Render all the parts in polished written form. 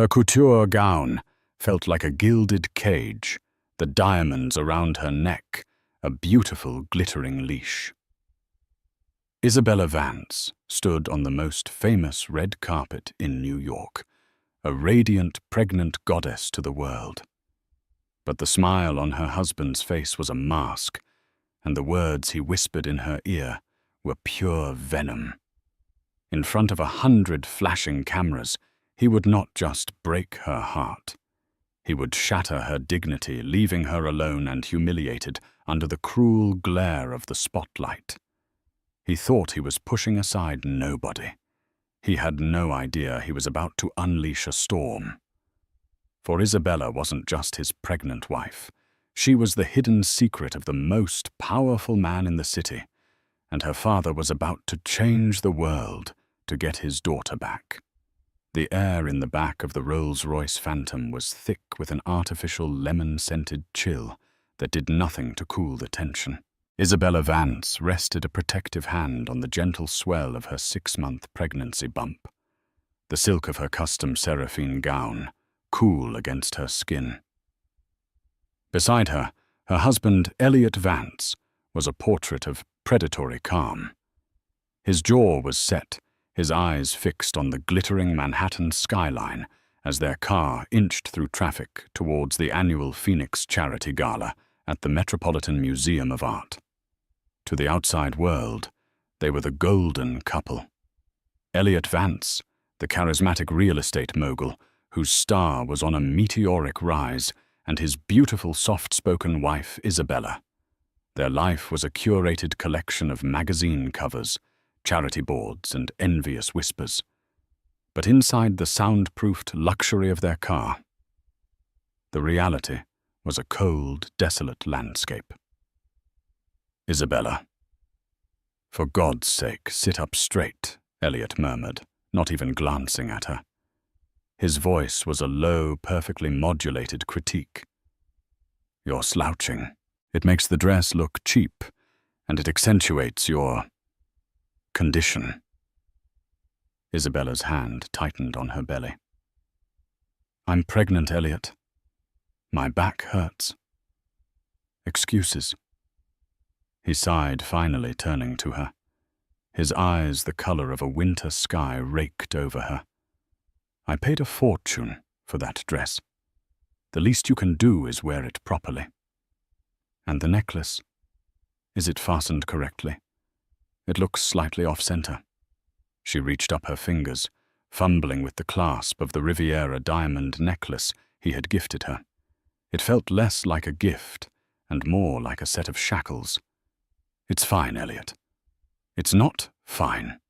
Her couture gown felt like a gilded cage, the diamonds around her neck a beautiful glittering leash. Isabella Vance stood on the most famous red carpet in New York, a radiant, pregnant goddess to the world. But the smile on her husband's face was a mask, and the words he whispered in her ear were pure venom. In front of 100 flashing cameras, he would not just break her heart. He would shatter her dignity, leaving her alone and humiliated under the cruel glare of the spotlight. He thought he was pushing aside nobody. He had no idea he was about to unleash a storm. For Isabella wasn't just his pregnant wife. She was the hidden secret of the most powerful man in the city, and her father was about to change the world to get his daughter back. The air in the back of the Rolls-Royce Phantom was thick with an artificial lemon-scented chill that did nothing to cool the tension. Isabella Vance rested a protective hand on the gentle swell of her 6-month pregnancy bump. The silk of her custom seraphine gown, cool against her skin. Beside her, her husband, Elliot Vance, was a portrait of predatory calm. His jaw was set, his eyes fixed on the glittering Manhattan skyline as their car inched through traffic towards the annual Phoenix Charity Gala at the Metropolitan Museum of Art. To the outside world, they were the golden couple. Elliot Vance, the charismatic real estate mogul, whose star was on a meteoric rise, and his beautiful soft-spoken wife, Isabella. Their life was a curated collection of magazine covers, charity boards, and envious whispers. But inside the soundproofed luxury of their car, the reality was a cold, desolate landscape. Isabella. "For God's sake, sit up straight," Elliot murmured, not even glancing at her. His voice was a low, perfectly modulated critique. "You're slouching. It makes the dress look cheap, and it accentuates your condition." Isabella's hand tightened on her belly. "I'm pregnant, Elliot. My back hurts." "Excuses." He sighed, finally turning to her. His eyes the color of a winter sky raked over her. "I paid a fortune for that dress. The least you can do is wear it properly. And the necklace, is it fastened correctly? It looks slightly off-center." She reached up her fingers, fumbling with the clasp of the Riviera diamond necklace he had gifted her. It felt less like a gift and more like a set of shackles. "It's fine, Elliot." "It's not fine,"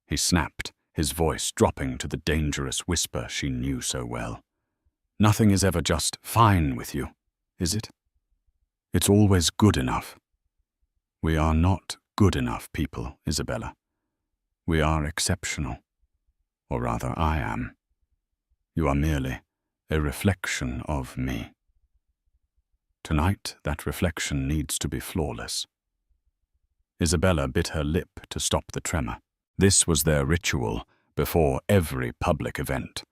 he snapped, his voice dropping to the dangerous whisper she knew so well. "Nothing is ever just fine with you, is it? It's always good enough." "We are not good enough people, Isabella. We are exceptional. Or rather, I am. You are merely a reflection of me. Tonight, that reflection needs to be flawless." Isabella bit her lip to stop the tremor. This was their ritual before every public event.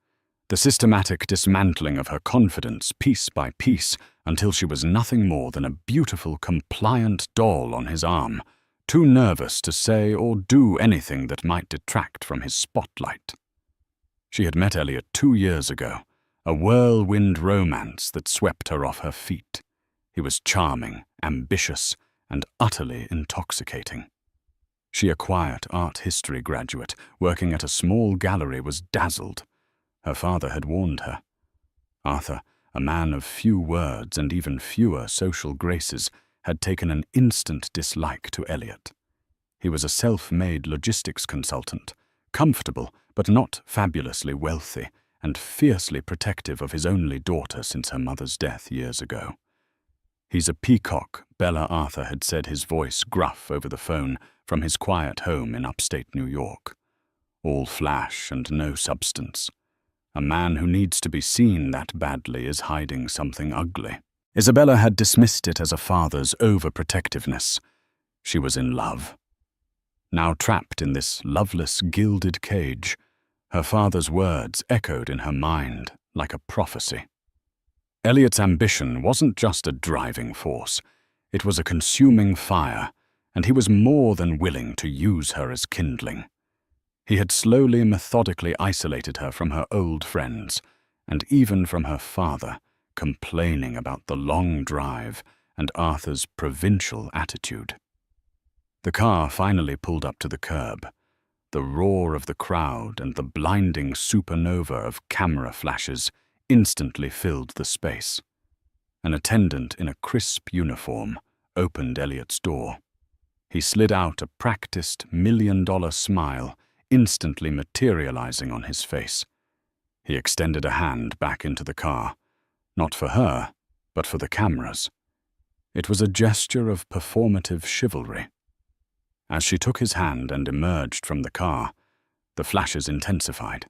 The systematic dismantling of her confidence piece by piece until she was nothing more than a beautiful, compliant doll on his arm, too nervous to say or do anything that might detract from his spotlight. She had met Elliot 2 years ago, a whirlwind romance that swept her off her feet. He was charming, ambitious, and utterly intoxicating. She, a quiet art history graduate working at a small gallery, was dazzled. Her father had warned her. Arthur, a man of few words and even fewer social graces, had taken an instant dislike to Elliot. He was a self-made logistics consultant, comfortable but not fabulously wealthy, and fiercely protective of his only daughter since her mother's death years ago. "He's a peacock," Bella Arthur had said, his voice gruff over the phone from his quiet home in upstate New York. "All flash and no substance. A man who needs to be seen that badly is hiding something ugly." Isabella had dismissed it as a father's overprotectiveness. She was in love. Now trapped in this loveless, gilded cage, Her father's words echoed in her mind like a prophecy. Elliot's ambition wasn't just a driving force. It was a consuming fire, and he was more than willing to use her as kindling. He had slowly, methodically isolated her from her old friends, and even from her father, complaining about the long drive and Arthur's provincial attitude. The car finally pulled up to the curb. The roar of the crowd and the blinding supernova of camera flashes instantly filled the space. An attendant in a crisp uniform opened Elliot's door. He slid out a practiced $1 million smile, instantly materializing on his face. He extended a hand back into the car, not for her, but for the cameras. It was a gesture of performative chivalry. As she took his hand and emerged from the car, the flashes intensified.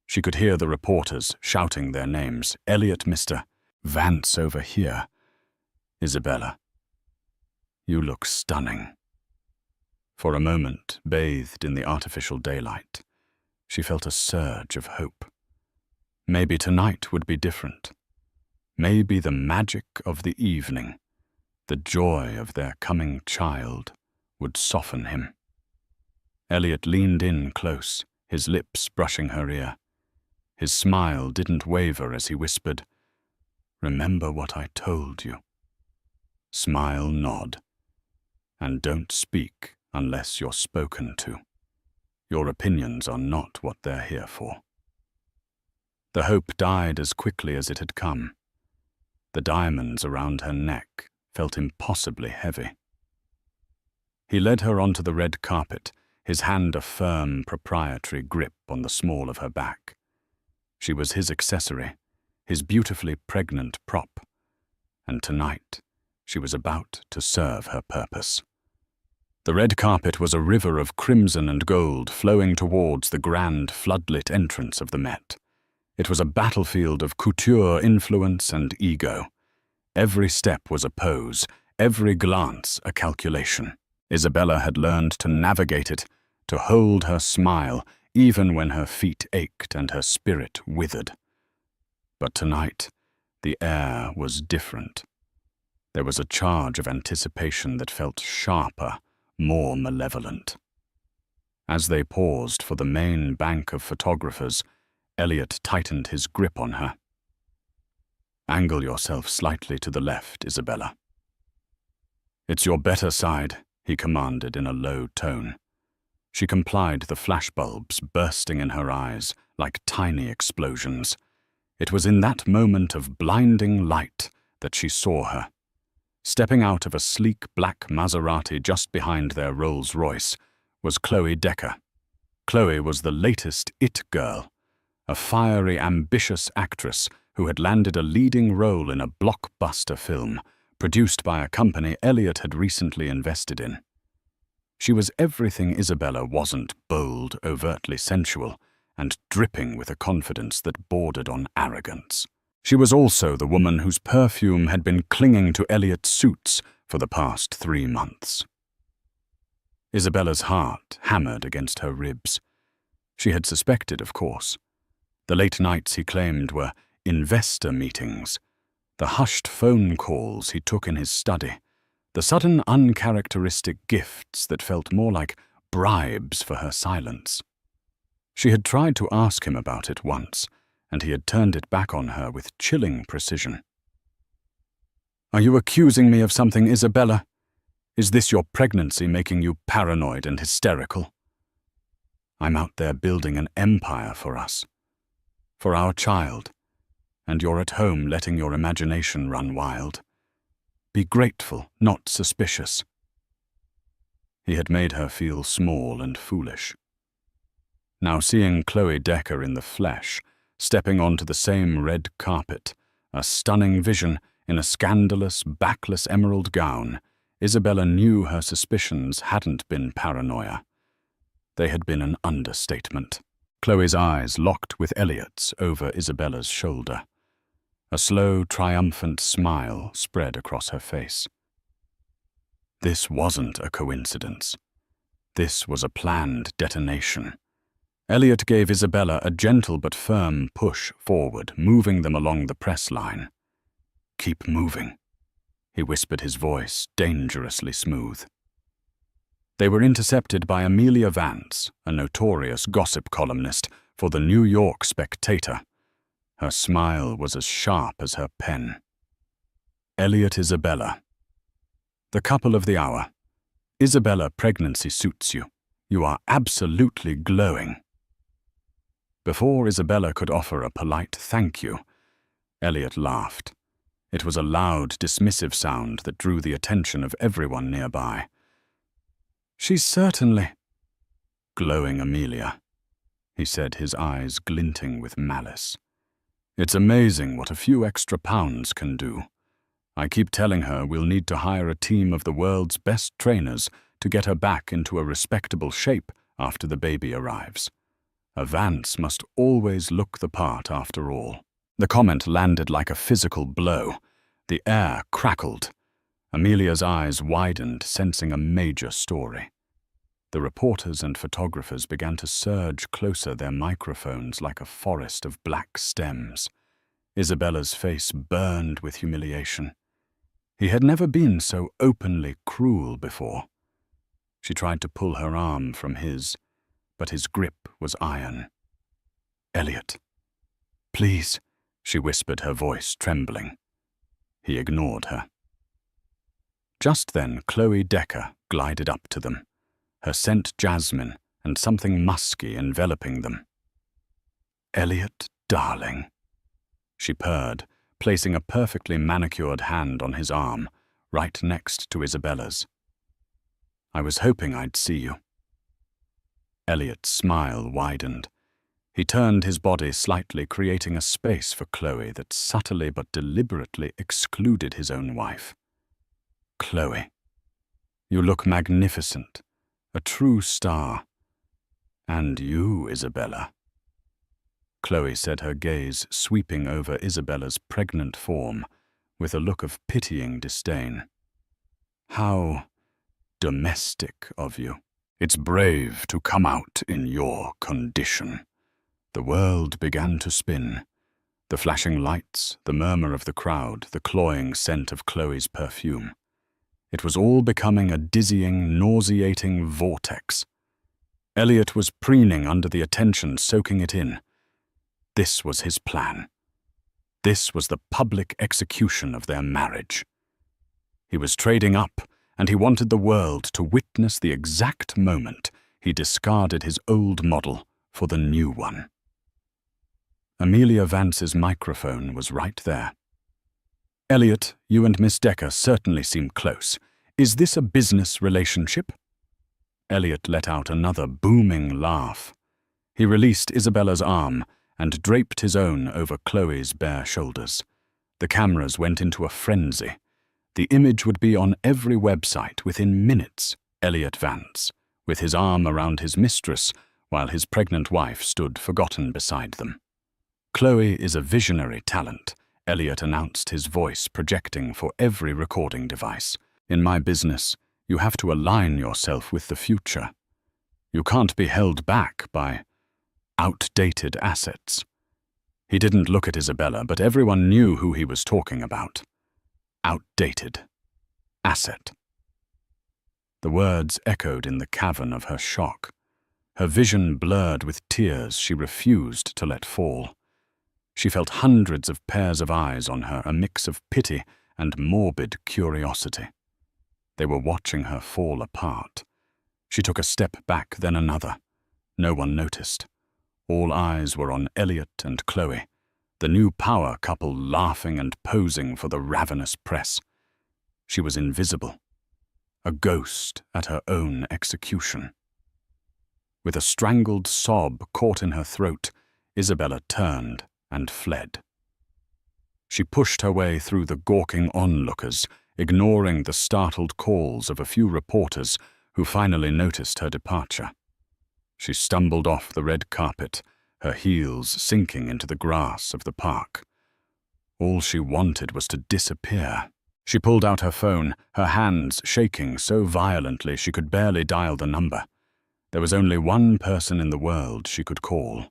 She could hear the reporters shouting their names. Elliot, Mr. Vance over here. Isabella, you look stunning. For a moment, bathed in the artificial daylight, she felt a surge of hope. Maybe tonight would be different. Maybe the magic of the evening, the joy of their coming child, would soften him. Elliot leaned in close, his lips brushing her ear. His smile didn't waver as he whispered, "Remember what I told you. Smile, nod, and don't speak unless you're spoken to. Your opinions are not what they're here for." The hope died as quickly as it had come. The diamonds around her neck felt impossibly heavy. He led her onto the red carpet, his hand a firm, proprietary grip on the small of her back. She was his accessory, his beautifully pregnant prop, and tonight she was about to serve her purpose. The red carpet was a river of crimson and gold flowing towards the grand floodlit entrance of the Met. It was a battlefield of couture influence and ego. Every step was a pose, every glance a calculation. Isabella had learned to navigate it, to hold her smile, even when her feet ached and her spirit withered. But tonight, the air was different. There was a charge of anticipation that felt sharper, more malevolent. As they paused for the main bank of photographers, Elliot tightened his grip on her. "Angle yourself slightly to the left, Isabella." "It's your better side," he commanded in a low tone. She complied, the flashbulbs bursting in her eyes like tiny explosions. It was in that moment of blinding light that she saw her. Stepping out of a sleek black Maserati just behind their Rolls-Royce was Chloe Decker. Chloe was the latest it girl, a fiery, ambitious actress who had landed a leading role in a blockbuster film produced by a company Elliot had recently invested in. She was everything Isabella wasn't: bold, overtly sensual, and dripping with a confidence that bordered on arrogance. She was also the woman whose perfume had been clinging to Elliot's suits for the past 3 months. Isabella's heart hammered against her ribs. She had suspected, of course. The late nights he claimed were investor meetings, the hushed phone calls he took in his study, the sudden uncharacteristic gifts that felt more like bribes for her silence. She had tried to ask him about it once, and he had turned it back on her with chilling precision. "Are you accusing me of something, Isabella? Is this your pregnancy making you paranoid and hysterical? I'm out there building an empire for us, for our child, and you're at home letting your imagination run wild. Be grateful, not suspicious." He had made her feel small and foolish. Now seeing Chloe Decker in the flesh, stepping onto the same red carpet, a stunning vision in a scandalous, backless emerald gown, Isabella knew her suspicions hadn't been paranoia. They had been an understatement. Chloe's eyes locked with Elliot's over Isabella's shoulder. A slow, triumphant smile spread across her face. This wasn't a coincidence. This was a planned detonation, Elliot gave Isabella a gentle but firm push forward, moving them along the press line. "Keep moving," he whispered, his voice dangerously smooth. They were intercepted by Amelia Vance, a notorious gossip columnist for the New York Spectator. Her smile was as sharp as her pen. "Elliot, Isabella. The couple of the hour. Isabella, pregnancy suits you. You are absolutely glowing." Before Isabella could offer a polite thank you, Elliot laughed. It was a loud, dismissive sound that drew the attention of everyone nearby. "She's certainly glowing, Amelia," he said, his eyes glinting with malice. "It's amazing what a few extra pounds can do. I keep telling her we'll need to hire a team of the world's best trainers to get her back into a respectable shape after the baby arrives. A Vance must always look the part after all." The comment landed like a physical blow. The air crackled. Amelia's eyes widened, sensing a major story. The reporters and photographers began to surge closer, their microphones like a forest of black stems. Isabella's face burned with humiliation. He had never been so openly cruel before. She tried to pull her arm from his, but his grip was iron. "Elliot, please," she whispered, her voice trembling. He ignored her. Just then, Chloe Decker glided up to them, her scent jasmine and something musky enveloping them. "Elliot, darling," she purred, placing a perfectly manicured hand on his arm, right next to Isabella's. "I was hoping I'd see you." Elliot's smile widened. He turned his body slightly, creating a space for Chloe that subtly but deliberately excluded his own wife. "Chloe, you look magnificent, a true star. And you, Isabella." Chloe said, her gaze sweeping over Isabella's pregnant form with a look of pitying disdain. "How domestic of you. It's brave to come out in your condition." The world began to spin. The flashing lights, the murmur of the crowd, the cloying scent of Chloe's perfume. It was all becoming a dizzying, nauseating vortex. Elliot was preening under the attention, soaking it in. This was his plan. This was the public execution of their marriage. He was trading up, and he wanted the world to witness the exact moment he discarded his old model for the new one. Amelia Vance's microphone was right there. "Elliot, you and Miss Decker certainly seem close. Is this a business relationship?" Elliot let out another booming laugh. He released Isabella's arm and draped his own over Chloe's bare shoulders. The cameras went into a frenzy. The image would be on every website within minutes. Elliot Vance, with his arm around his mistress, while his pregnant wife stood forgotten beside them. "Chloe is a visionary talent," Elliot announced, his voice projecting for every recording device. "In my business, you have to align yourself with the future. You can't be held back by outdated assets." He didn't look at Isabella, but everyone knew who he was talking about. Outdated. Asset. The words echoed in the cavern of her shock. Her vision blurred with tears she refused to let fall. She felt hundreds of pairs of eyes on her, a mix of pity and morbid curiosity. They were watching her fall apart. She took a step back, then another. No one noticed. All eyes were on Elliot and Chloe, the new power couple laughing and posing for the ravenous press. She was invisible, a ghost at her own execution. With a strangled sob caught in her throat, Isabella turned and fled. She pushed her way through the gawking onlookers, ignoring the startled calls of a few reporters who finally noticed her departure. She stumbled off the red carpet, her heels sinking into the grass of the park. All she wanted was to disappear. She pulled out her phone, her hands shaking so violently she could barely dial the number. There was only one person in the world she could call.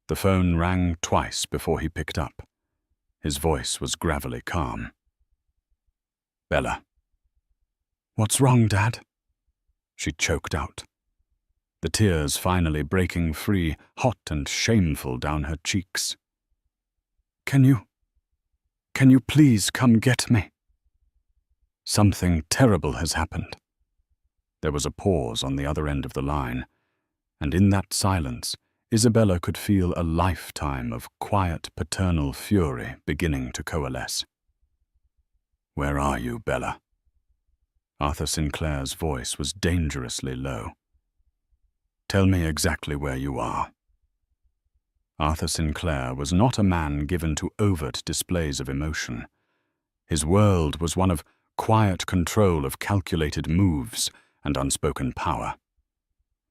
The phone rang twice before he picked up. His voice was gravelly calm. "Bella." "What's wrong, Dad?" she choked out, the tears finally breaking free, hot and shameful down her cheeks. Can you please come get me?" "Something terrible has happened." There was a pause on the other end of the line, and in that silence, Isabella could feel a lifetime of quiet paternal fury beginning to coalesce. "Where are you, Bella?" Arthur Sinclair's voice was dangerously low. "Tell me exactly where you are." Arthur Sinclair was not a man given to overt displays of emotion. His world was one of quiet control of calculated moves and unspoken power.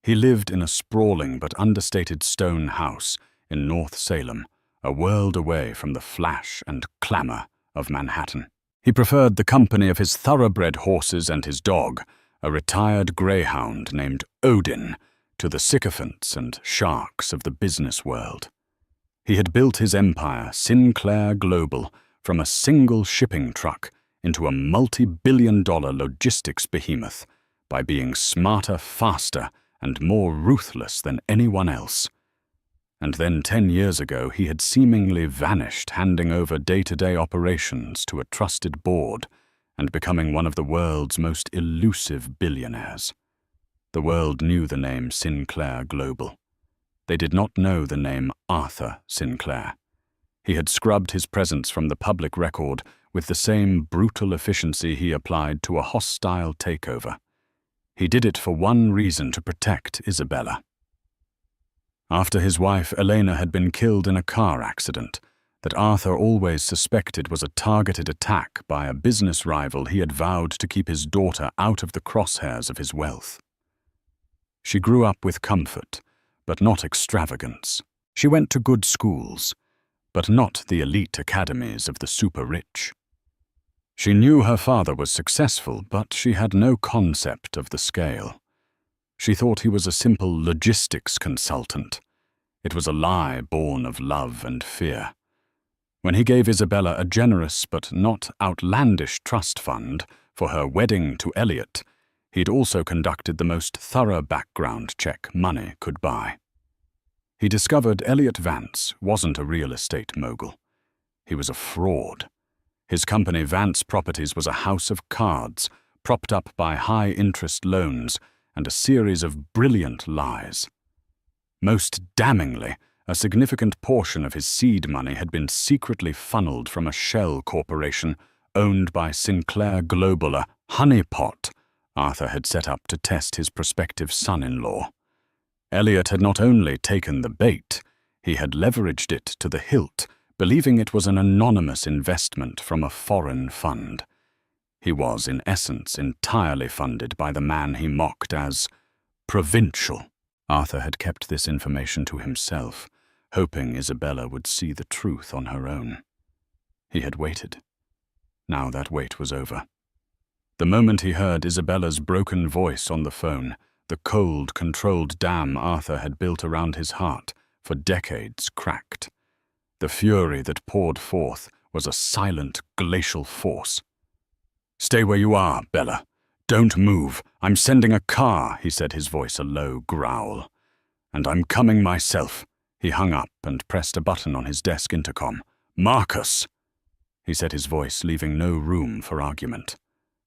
He lived in a sprawling but understated stone house in North Salem, a world away from the flash and clamor of Manhattan. He preferred the company of his thoroughbred horses and his dog, a retired greyhound named Odin, to the sycophants and sharks of the business world. He had built his empire, Sinclair Global, from a single shipping truck into a multi-billion-dollar logistics behemoth by being smarter, faster, and more ruthless than anyone else. And then 10 years ago he had seemingly vanished, handing over day-to-day operations to a trusted board and becoming one of the world's most elusive billionaires. The world knew the name Sinclair Global. They did not know the name Arthur Sinclair. He had scrubbed his presence from the public record with the same brutal efficiency he applied to a hostile takeover. He did it for one reason: to protect Isabella. After his wife Elena had been killed in a car accident, that Arthur always suspected was a targeted attack by a business rival he had vowed to keep his daughter out of the crosshairs of his wealth. She grew up with comfort, but not extravagance. She went to good schools, but not the elite academies of the super-rich. She knew her father was successful, but she had no concept of the scale. She thought he was a simple logistics consultant. It was a lie born of love and fear. When he gave Isabella a generous but not outlandish trust fund for her wedding to Elliot, he'd also conducted the most thorough background check money could buy. He discovered Elliot Vance wasn't a real estate mogul. He was a fraud. His company, Vance Properties, was a house of cards, propped up by high-interest loans and a series of brilliant lies. Most damningly, a significant portion of his seed money had been secretly funneled from a shell corporation owned by Sinclair Global, a honeypot Arthur had set up to test his prospective son-in-law. Elliot had not only taken the bait, he had leveraged it to the hilt, believing it was an anonymous investment from a foreign fund. He was, in essence, entirely funded by the man he mocked as provincial. Arthur had kept this information to himself, hoping Isabella would see the truth on her own. He had waited. Now that wait was over. The moment he heard Isabella's broken voice on the phone, the cold, controlled dam Arthur had built around his heart for decades cracked. The fury that poured forth was a silent, glacial force. "Stay where you are, Bella. Don't move. I'm sending a car," he said, his voice a low growl. "And I'm coming myself." He hung up and pressed a button on his desk intercom. "Marcus," he said, his voice leaving no room for argument.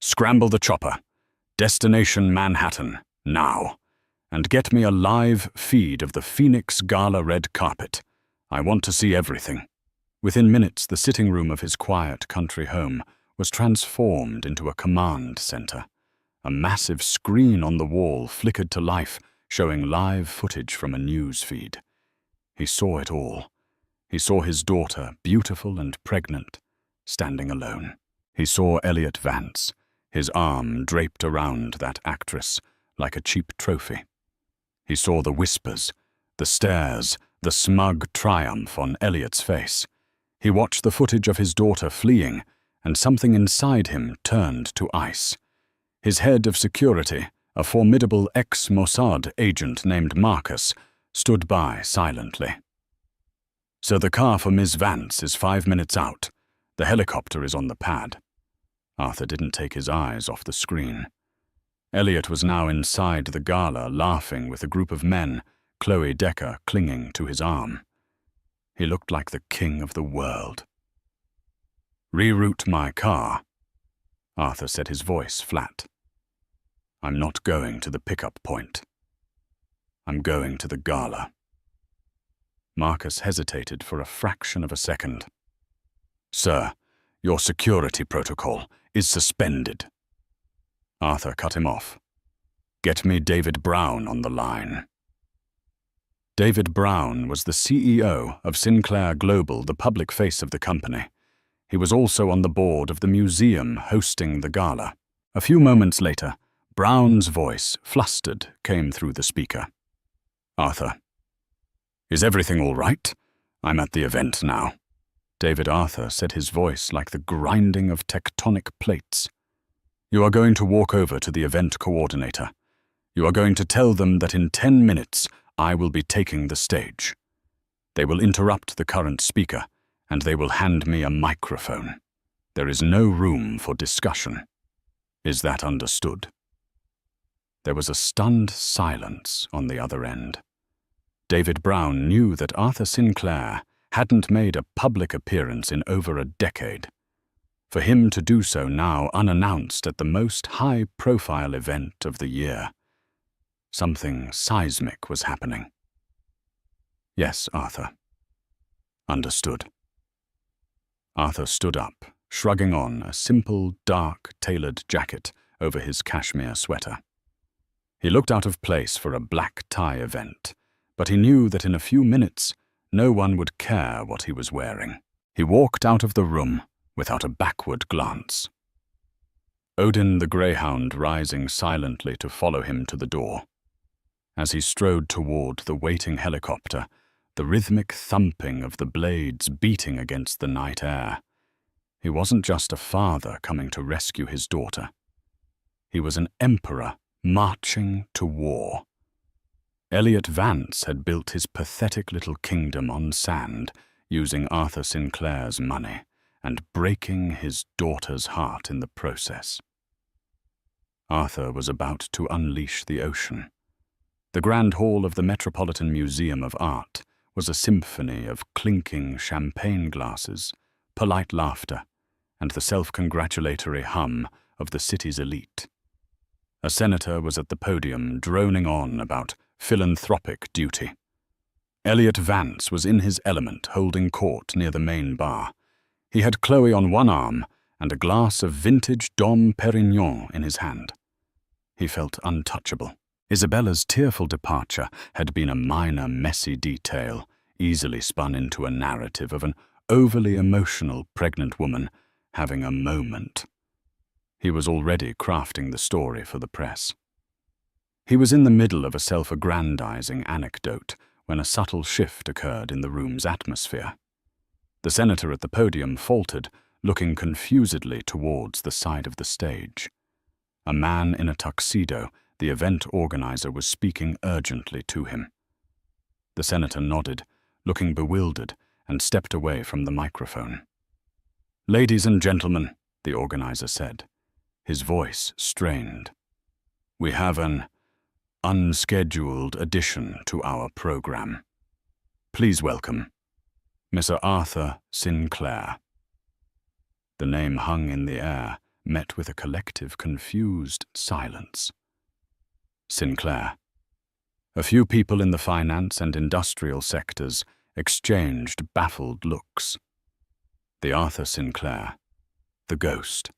"Scramble the chopper. Destination Manhattan, now. And get me a live feed of the Phoenix Gala red carpet. I want to see everything." Within minutes, the sitting room of his quiet country home was transformed into a command center. A massive screen on the wall flickered to life, showing live footage from a news feed. He saw it all. He saw his daughter, beautiful and pregnant, standing alone. He saw Elliot Vance, his arm draped around that actress like a cheap trophy. He saw the whispers, the stares, the smug triumph on Elliot's face. He watched the footage of his daughter fleeing, and something inside him turned to ice. His head of security, A formidable ex-Mossad agent named Marcus stood by silently. "So the car for Ms. Vance is 5 minutes out. The helicopter is on the pad." Arthur didn't take his eyes off the screen. Elliot was now inside the gala, laughing with a group of men, Chloe Decker clinging to his arm. He looked like the king of the world. "Reroute my car," Arthur said, his voice flat. "I'm not going to the pickup point. I'm going to the gala." Marcus hesitated for a fraction of a second. "Sir, your security protocol is suspended." Arthur cut him off. "Get me David Brown on the line." David Brown was the CEO of Sinclair Global, the public face of the company. He was also on the board of the museum hosting the gala. A few moments later, Brown's voice, flustered, came through the speaker. "Arthur, is everything all right? I'm at the event now." David Arthur said, his voice like the grinding of tectonic plates. "You are going to walk over to the event coordinator. You are going to tell them that in 10 minutes I will be taking the stage. They will interrupt the current speaker, and they will hand me a microphone. There is no room for discussion. Is that understood?" There was a stunned silence on the other end. David Brown knew that Arthur Sinclair hadn't made a public appearance in over a decade. For him to do so now unannounced at the most high-profile event of the year, something seismic was happening. "Yes, Arthur." "Understood." Arthur stood up, shrugging on a simple, dark, tailored jacket over his cashmere sweater. He looked out of place for a black tie event, but he knew that in a few minutes no one would care what he was wearing. He walked out of the room without a backward glance. Odin the Greyhound rising silently to follow him to the door. As he strode toward the waiting helicopter, the rhythmic thumping of the blades beating against the night air. He wasn't just a father coming to rescue his daughter. He was an emperor marching to war. Elliot Vance had built his pathetic little kingdom on sand using Arthur Sinclair's money and breaking his daughter's heart in the process. Arthur was about to unleash the ocean. The Grand Hall of the Metropolitan Museum of Art was a symphony of clinking champagne glasses, polite laughter, and the self-congratulatory hum of the city's elite. A senator was at the podium droning on about philanthropic duty. Elliot Vance was in his element, holding court near the main bar. He had Chloe on one arm and a glass of vintage Dom Perignon in his hand. He felt untouchable. Isabella's tearful departure had been a minor, messy detail, easily spun into a narrative of an overly emotional pregnant woman having a moment. He was already crafting the story for the press. He was in the middle of a self-aggrandizing anecdote when a subtle shift occurred in the room's atmosphere. The senator at the podium faltered, looking confusedly towards the side of the stage. A man in a tuxedo, the event organizer, was speaking urgently to him. The senator nodded, looking bewildered, and stepped away from the microphone. "Ladies and gentlemen," the organizer said, his voice strained, "we have an unscheduled addition to our program. Please welcome Mr. Arthur Sinclair." The name hung in the air, met with a collective, confused silence. Sinclair. A few people in the finance and industrial sectors exchanged baffled looks. The Arthur Sinclair. The ghost.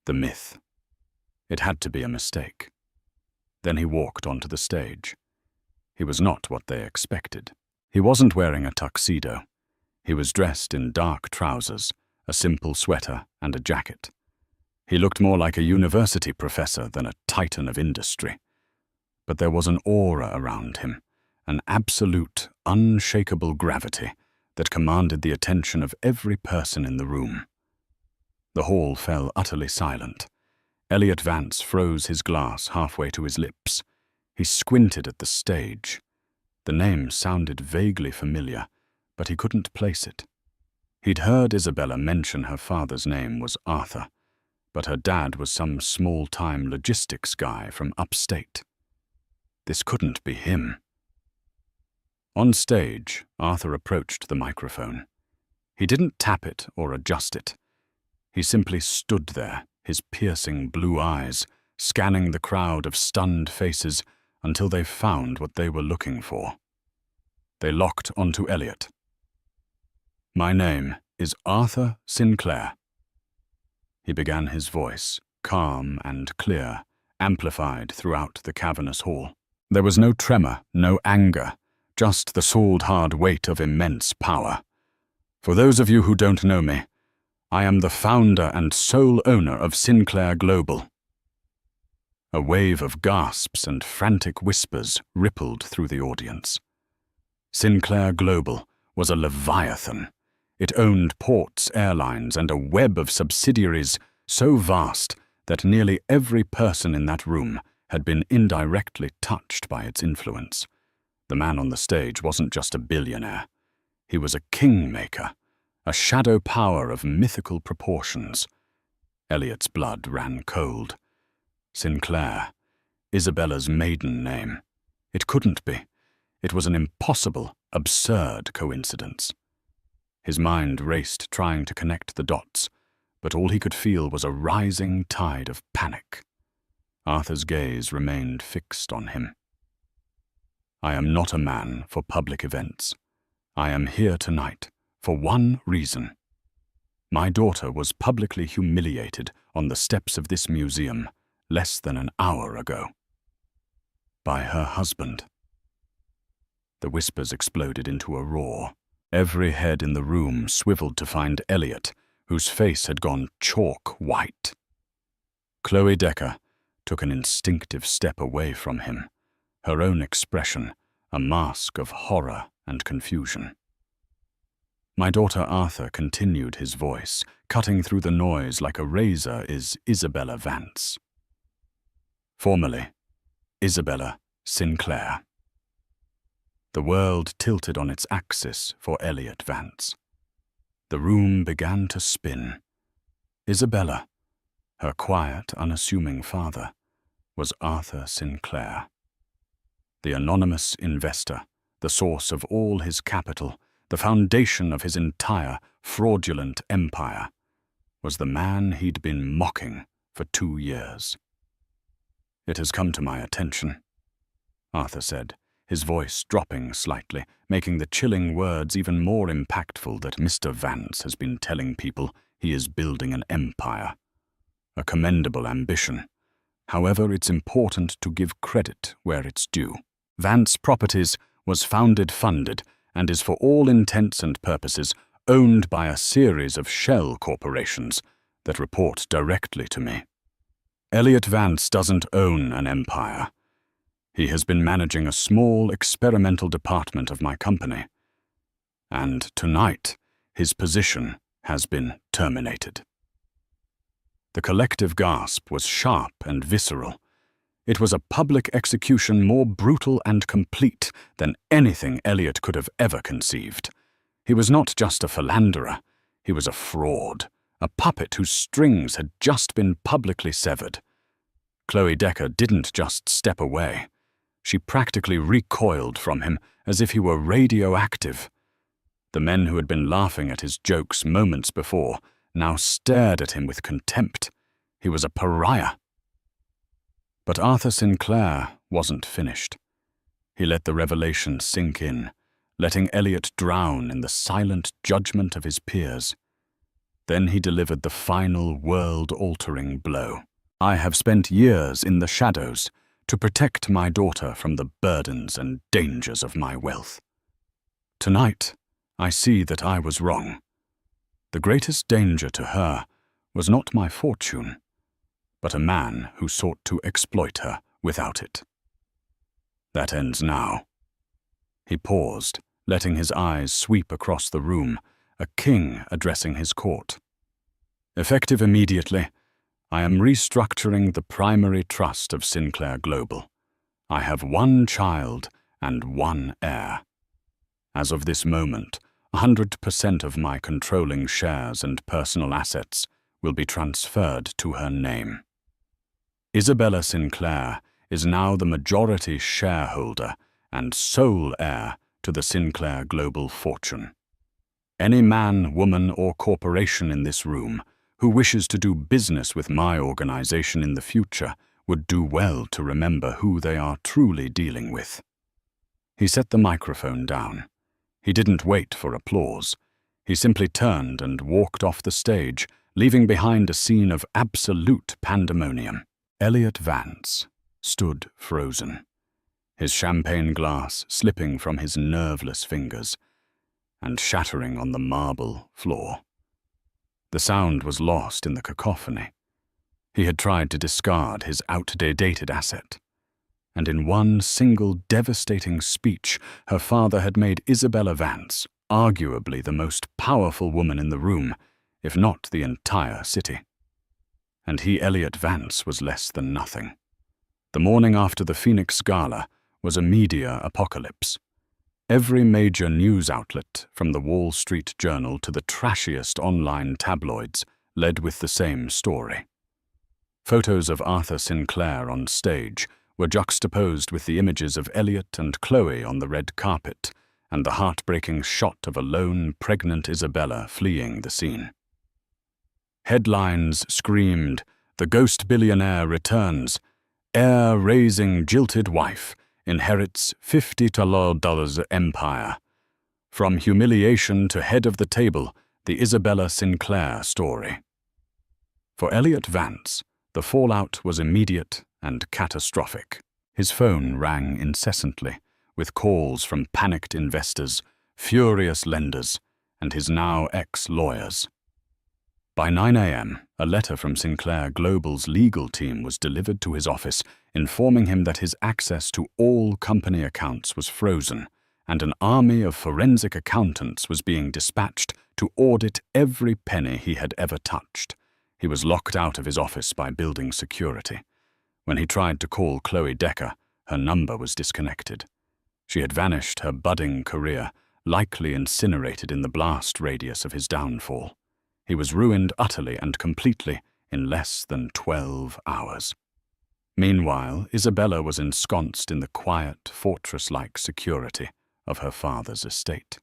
The myth. It had to be a mistake. Then he walked onto the stage. He was not what they expected. He wasn't wearing a tuxedo. He was dressed in dark trousers, a simple sweater, and a jacket. He looked more like a university professor than a titan of industry. But there was an aura around him, an absolute, unshakable gravity that commanded the attention of every person in the room. The hall fell utterly silent. Elliot Vance froze his glass halfway to his lips. He squinted at the stage. The name sounded vaguely familiar, but he couldn't place it. He'd heard Isabella mention her father's name was Arthur, but her dad was some small-time logistics guy from upstate. This couldn't be him. On stage, Arthur approached the microphone. He didn't tap it or adjust it. He simply stood there, his piercing blue eyes, scanning the crowd of stunned faces until they found what they were looking for. They locked onto Elliot. "My name is Arthur Sinclair." He began his voice, calm and clear, amplified throughout the cavernous hall. There was no tremor, no anger, just the salt-hard weight of immense power. For those of you who don't know me, I am the founder and sole owner of Sinclair Global. A wave of gasps and frantic whispers rippled through the audience. Sinclair Global was a leviathan. It owned ports, airlines, and a web of subsidiaries so vast that nearly every person in that room had been indirectly touched by its influence. The man on the stage wasn't just a billionaire. He was a kingmaker, a shadow power of mythical proportions. Elliot's blood ran cold. Sinclair, Isabella's maiden name. It couldn't be. It was an impossible, absurd coincidence. His mind raced trying to connect the dots, but all he could feel was a rising tide of panic. Arthur's gaze remained fixed on him. "I am not a man for public events. I am here tonight for one reason. My daughter was publicly humiliated on the steps of this museum less than an hour ago. By her husband." The whispers exploded into a roar. Every head in the room swiveled to find Elliot, whose face had gone chalk white. Chloe Decker took an instinctive step away from him, her own expression a mask of horror and confusion. My daughter Arthur continued his voice, cutting through the noise like a razor, is Isabella Vance. Formerly, Isabella Sinclair. The world tilted on its axis for Elliot Vance. The room began to spin. Isabella, her quiet, unassuming father, was Arthur Sinclair. The anonymous investor, the source of all his capital, the foundation of his entire fraudulent empire, was the man he'd been mocking for 2 years. "It has come to my attention," Arthur said, his voice dropping slightly, making the chilling words even more impactful, that Mr. Vance has been telling people he is building an empire. A commendable ambition. However, it's important to give credit where it's due. Vance Properties was funded, and is for all intents and purposes owned by a series of shell corporations that report directly to me. Elliot Vance doesn't own an empire. He has been managing a small experimental department of my company. And tonight, his position has been terminated. The collective gasp was sharp and visceral. It was a public execution more brutal and complete than anything Elliot could have ever conceived. He was not just a philanderer. He was a fraud, a puppet whose strings had just been publicly severed. Chloe Decker didn't just step away. She practically recoiled from him as if he were radioactive. The men who had been laughing at his jokes moments before now stared at him with contempt. He was a pariah. But Arthur Sinclair wasn't finished. He let the revelation sink in, letting Elliot drown in the silent judgment of his peers. Then he delivered the final world-altering blow. "I have spent years in the shadows to protect my daughter from the burdens and dangers of my wealth. Tonight, I see that I was wrong. The greatest danger to her was not my fortune, but a man who sought to exploit her without it. That ends now." He paused, letting his eyes sweep across the room, a king addressing his court. "Effective immediately, I am restructuring the primary trust of Sinclair Global. I have one child and one heir. As of this moment, 100% of my controlling shares and personal assets will be transferred to her name. Isabella Sinclair is now the majority shareholder and sole heir to the Sinclair Global fortune. Any man, woman, or corporation in this room who wishes to do business with my organization in the future would do well to remember who they are truly dealing with. He set the microphone down. He didn't wait for applause. He simply turned and walked off the stage, leaving behind a scene of absolute pandemonium. Elliot Vance stood frozen, his champagne glass slipping from his nerveless fingers and shattering on the marble floor. The sound was lost in the cacophony. He had tried to discard his outdated asset, and in one single devastating speech, her father had made Isabella Vance arguably the most powerful woman in the room, if not the entire city. And he, Elliot Vance, was less than nothing. The morning after the Phoenix Gala was a media apocalypse. Every major news outlet, from the Wall Street Journal to the trashiest online tabloids, led with the same story. Photos of Arthur Sinclair on stage were juxtaposed with the images of Elliot and Chloe on the red carpet and the heartbreaking shot of a lone, pregnant Isabella fleeing the scene. Headlines screamed, "The ghost billionaire returns. Heir-raising jilted wife inherits $50 empire. From humiliation to head of the table, the Isabella Sinclair story." For Elliot Vance, the fallout was immediate and catastrophic. His phone rang incessantly, with calls from panicked investors, furious lenders, and his now ex-lawyers. By 9 a.m., a letter from Sinclair Global's legal team was delivered to his office, informing him that his access to all company accounts was frozen, and an army of forensic accountants was being dispatched to audit every penny he had ever touched. He was locked out of his office by building security. When he tried to call Chloe Decker, her number was disconnected. She had vanished, her budding career likely incinerated in the blast radius of his downfall. He was ruined utterly and completely in less than 12 hours. Meanwhile, Isabella was ensconced in the quiet, fortress-like security of her father's estate.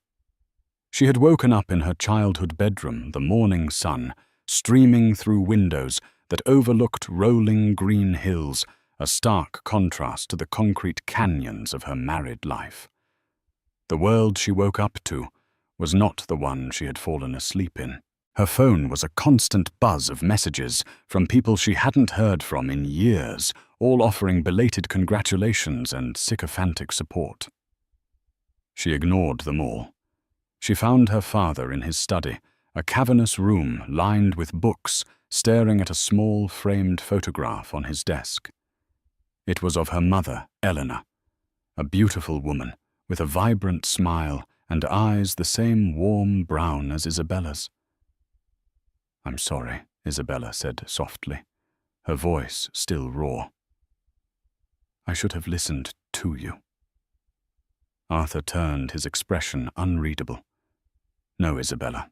She had woken up in her childhood bedroom, the morning sun streaming through windows that overlooked rolling green hills, a stark contrast to the concrete canyons of her married life. The world she woke up to was not the one she had fallen asleep in. Her phone was a constant buzz of messages from people she hadn't heard from in years, all offering belated congratulations and sycophantic support. She ignored them all. She found her father in his study, a cavernous room lined with books, staring at a small framed photograph on his desk. It was of her mother, Eleanor, a beautiful woman with a vibrant smile and eyes the same warm brown as Isabella's. "I'm sorry," Isabella said softly, her voice still raw. "I should have listened to you." Arthur turned, his expression unreadable. "No, Isabella.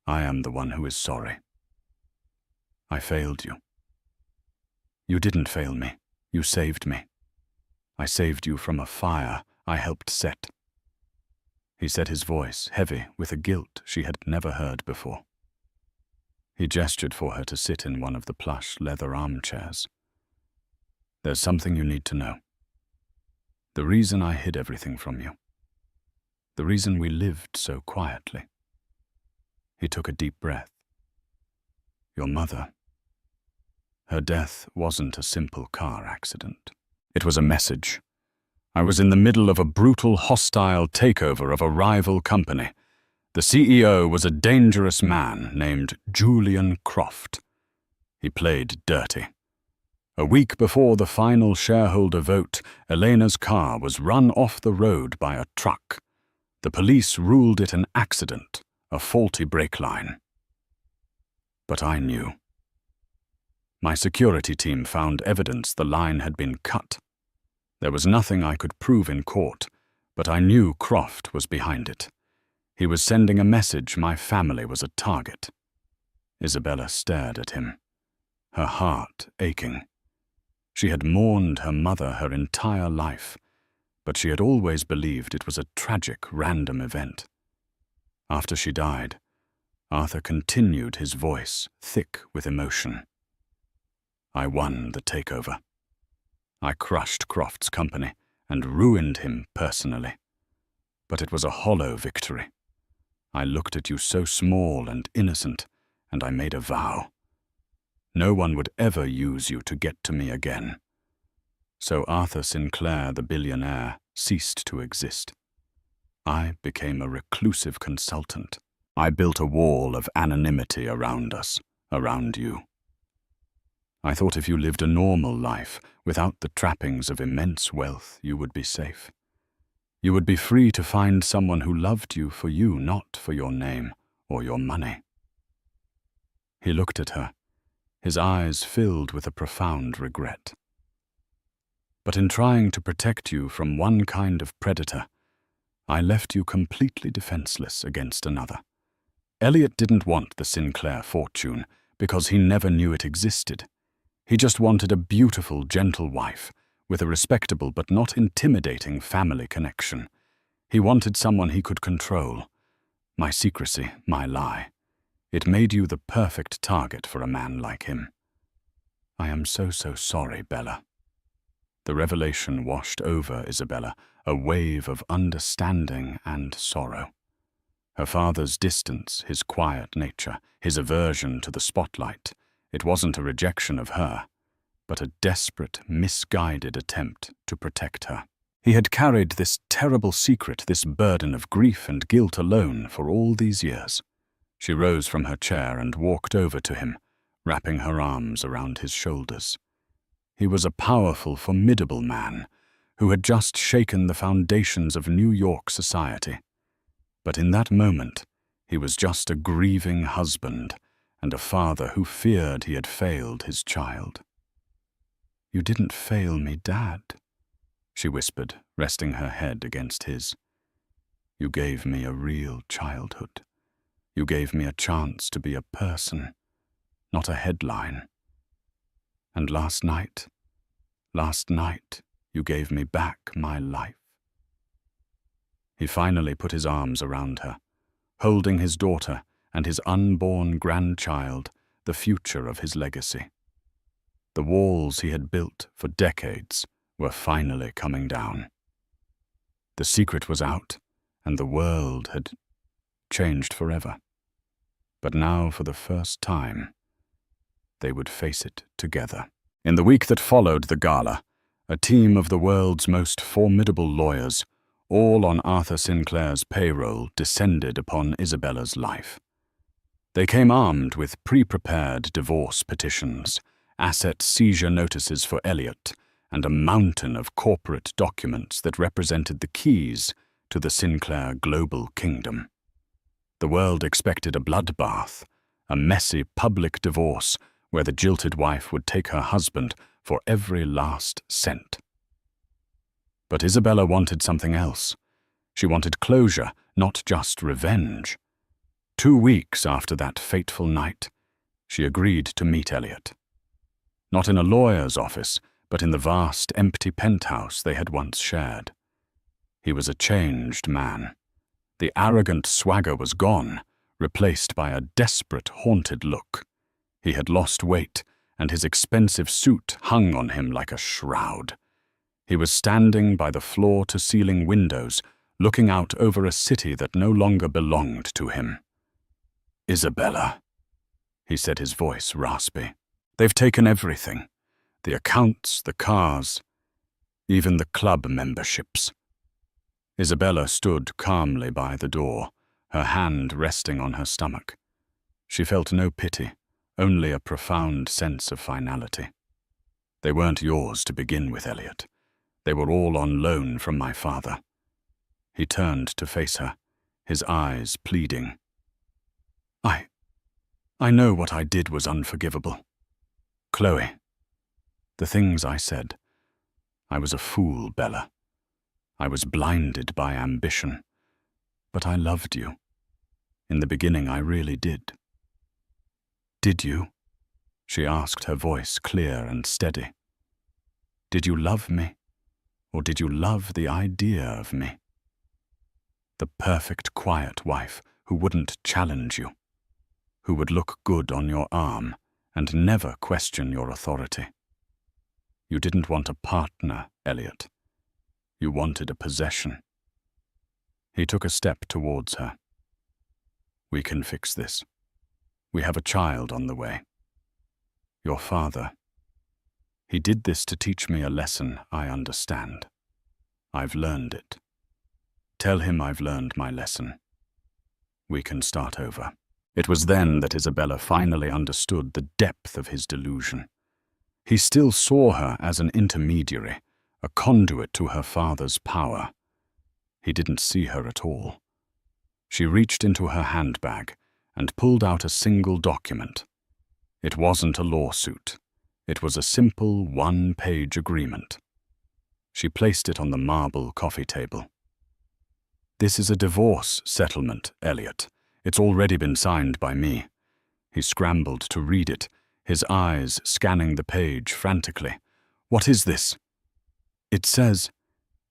I am the one who is sorry. I failed you. You didn't fail me. You saved me. I saved you from a fire I helped set." He said, his voice heavy with a guilt she had never heard before. He gestured for her to sit in one of the plush leather armchairs. "There's something you need to know. The reason I hid everything from you. The reason we lived so quietly." He took a deep breath. "Your mother. Her death wasn't a simple car accident. It was a message. I was in the middle of a brutal, hostile takeover of a rival company. The CEO was a dangerous man named Julian Croft. He played dirty. A week before the final shareholder vote, Elena's car was run off the road by a truck. The police ruled it an accident, a faulty brake line. But I knew. My security team found evidence the line had been cut. There was nothing I could prove in court, but I knew Croft was behind it. He was sending a message my family was a target. Isabella stared at him, her heart aching. She had mourned her mother her entire life, but she had always believed it was a tragic, random event. After she died, Arthur continued, his voice thick with emotion. I won the takeover. I crushed Croft's company and ruined him personally. But it was a hollow victory. I looked at you so small and innocent, and I made a vow. No one would ever use you to get to me again. So Arthur Sinclair, the billionaire, ceased to exist. I became a reclusive consultant. I built a wall of anonymity around us, around you. I thought if you lived a normal life, without the trappings of immense wealth, you would be safe. You would be free to find someone who loved you for you, not for your name or your money. He looked at her, his eyes filled with a profound regret. But in trying to protect you from one kind of predator, I left you completely defenseless against another. Elliot didn't want the Sinclair fortune because he never knew it existed. He just wanted a beautiful, gentle wife with a respectable but not intimidating family connection. He wanted someone he could control. My secrecy, my lie. It made you the perfect target for a man like him. I am so sorry, Bella. The revelation washed over Isabella, a wave of understanding and sorrow. Her father's distance, his quiet nature, his aversion to the spotlight, it wasn't a rejection of her, but a desperate, misguided attempt to protect her. He had carried this terrible secret, this burden of grief and guilt alone for all these years. She rose from her chair and walked over to him, wrapping her arms around his shoulders. He was a powerful, formidable man who had just shaken the foundations of New York society. But in that moment, he was just a grieving husband and a father who feared he had failed his child. You didn't fail me, Dad, she whispered, resting her head against his. You gave me a real childhood. You gave me a chance to be a person, not a headline. And last night, you gave me back my life. He finally put his arms around her, holding his daughter and his unborn grandchild, the future of his legacy. The walls he had built for decades were finally coming down. The secret was out, and the world had changed forever. But now, for the first time, they would face it together. In the week that followed the gala, a team of the world's most formidable lawyers, all on Arthur Sinclair's payroll, descended upon Isabella's life. They came armed with pre-prepared divorce petitions, asset seizure notices for Elliot, and a mountain of corporate documents that represented the keys to the Sinclair global kingdom. The world expected a bloodbath, a messy public divorce where the jilted wife would take her husband for every last cent. But Isabella wanted something else. She wanted closure, not just revenge. 2 weeks after that fateful night, she agreed to meet Elliot. Not in a lawyer's office, but in the vast, empty penthouse they had once shared. He was a changed man. The arrogant swagger was gone, replaced by a desperate, haunted look. He had lost weight, and his expensive suit hung on him like a shroud. He was standing by the floor-to-ceiling windows, looking out over a city that no longer belonged to him. "Isabella," he said, his voice raspy. "They've taken everything. The accounts, the cars, even the club memberships." Isabella stood calmly by the door, her hand resting on her stomach. She felt no pity, only a profound sense of finality. "They weren't yours to begin with, Elliot. They were all on loan from my father." He turned to face her, his eyes pleading. I know what I did was unforgivable. Chloe, the things I said. I was a fool, Bella. I was blinded by ambition. But I loved you. In the beginning, I really did. Did you? She asked, her voice clear and steady. Did you love me? Or did you love the idea of me? The perfect, quiet wife who wouldn't challenge you, who would look good on your arm and never question your authority. You didn't want a partner, Elliot. You wanted a possession. He took a step towards her. We can fix this. We have a child on the way. Your father. He did this to teach me a lesson I understand. I've learned it. Tell him I've learned my lesson. We can start over. It was then that Isabella finally understood the depth of his delusion. He still saw her as an intermediary, a conduit to her father's power. He didn't see her at all. She reached into her handbag and pulled out a single document. It wasn't a lawsuit. It was a simple one-page agreement. She placed it on the marble coffee table. This is a divorce settlement, Elliot. It's already been signed by me. He scrambled to read it, his eyes scanning the page frantically. What is this? It says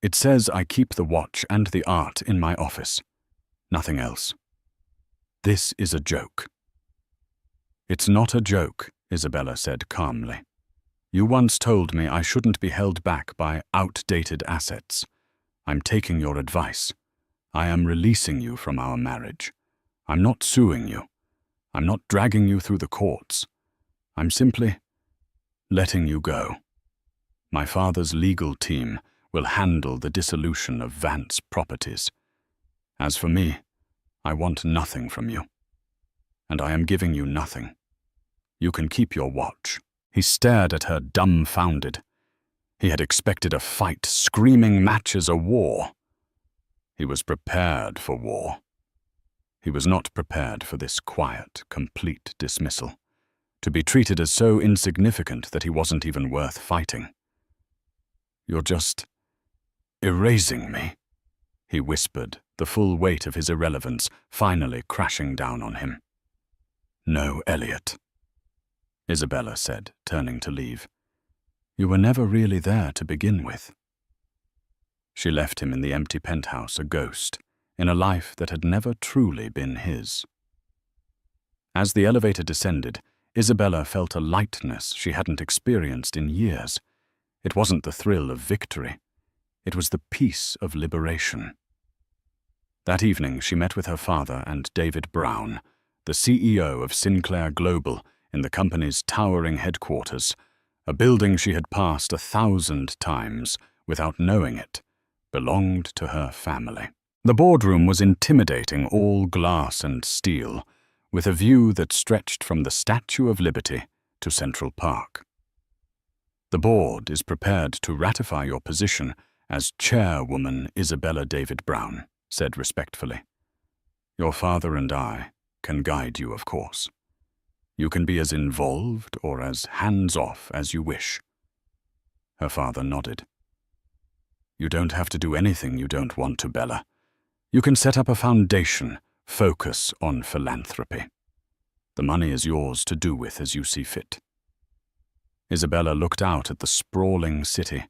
I keep the watch and the art in my office. Nothing else. This is a joke. It's not a joke, Isabella said calmly. You once told me I shouldn't be held back by outdated assets. I'm taking your advice. I am releasing you from our marriage. I'm not suing you. I'm not dragging you through the courts. I'm simply letting you go. My father's legal team will handle the dissolution of Vance Properties. As for me, I want nothing from you. And I am giving you nothing. You can keep your watch. He stared at her dumbfounded. He had expected a fight, screaming matches, a war. He was prepared for war. He was not prepared for this quiet, complete dismissal, to be treated as so insignificant that he wasn't even worth fighting. You're just erasing me, he whispered, the full weight of his irrelevance finally crashing down on him. No, Elliot, Isabella said, turning to leave. You were never really there to begin with. She left him in the empty penthouse, a ghost, in a life that had never truly been his. As the elevator descended, Isabella felt a lightness she hadn't experienced in years. It wasn't the thrill of victory. It was the peace of liberation. That evening, she met with her father and David Brown, the CEO of Sinclair Global, in the company's towering headquarters, a building she had passed 1,000 times without knowing it, belonged to her family. The boardroom was intimidating, all glass and steel, with a view that stretched from the Statue of Liberty to Central Park. The board is prepared to ratify your position as Chairwoman Isabella David Brown, said respectfully. Your father and I can guide you, of course. You can be as involved or as hands-off as you wish. Her father nodded. You don't have to do anything you don't want to, Bella. You can set up a foundation, focus on philanthropy. The money is yours to do with as you see fit. Isabella looked out at the sprawling city,